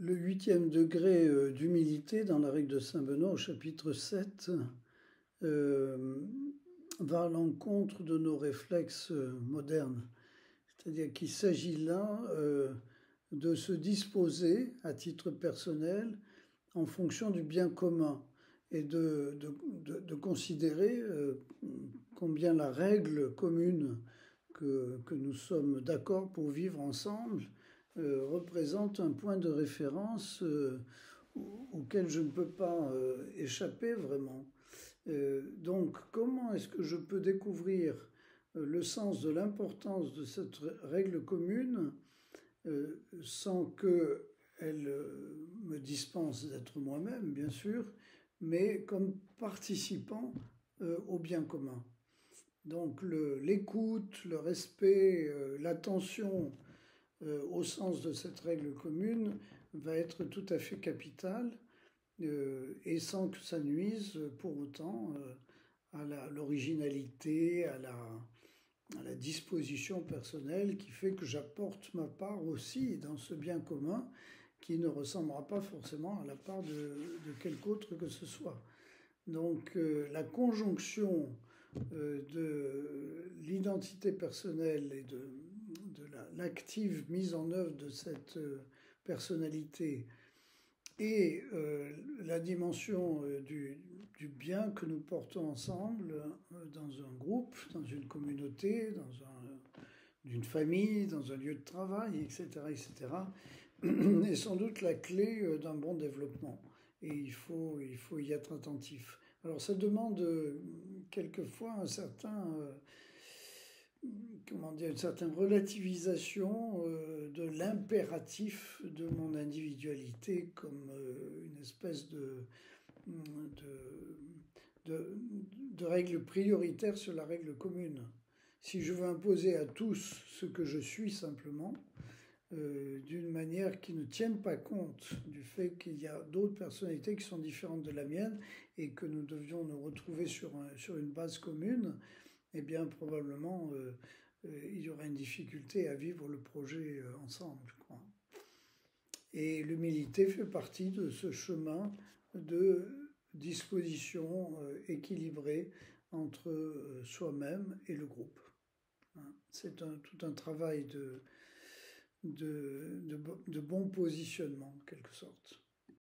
Le 8e degré d'humilité dans la règle de Saint-Benoît au chapitre 7 va à l'encontre de nos réflexes modernes. C'est-à-dire qu'il s'agit là de se disposer à titre personnel en fonction du bien commun et de considérer combien la règle commune que nous sommes d'accord pour vivre ensemble représente un point de référence auquel je ne peux pas échapper vraiment. Donc comment est-ce que je peux découvrir le sens de l'importance de cette règle commune sans qu'elle me dispense d'être moi-même, bien sûr, mais comme participant au bien commun. Donc l'écoute, le respect, l'attention au sens de cette règle commune va être tout à fait capital et sans que ça nuise pour autant à l'originalité, à la disposition personnelle qui fait que j'apporte ma part aussi dans ce bien commun qui ne ressemblera pas forcément à la part de quelque autre que ce soit. Donc la conjonction de l'identité personnelle et de l'active mise en œuvre de cette personnalité et la dimension du bien que nous portons ensemble dans un groupe, dans une communauté, d'une famille, dans un lieu de travail, etc., est sans doute la clé d'un bon développement. Et il faut y être attentif. Alors ça demande quelquefois une certaine relativisation de l'impératif de mon individualité comme une espèce de règle prioritaire sur la règle commune. Si je veux imposer à tous ce que je suis simplement, d'une manière qui ne tienne pas compte du fait qu'il y a d'autres personnalités qui sont différentes de la mienne et que nous devions nous retrouver sur une base commune, eh bien probablement il y aura une difficulté à vivre le projet ensemble, quoi. Et l'humilité fait partie de ce chemin de disposition équilibrée entre soi-même et le groupe. C'est tout un travail de bon positionnement, en quelque sorte.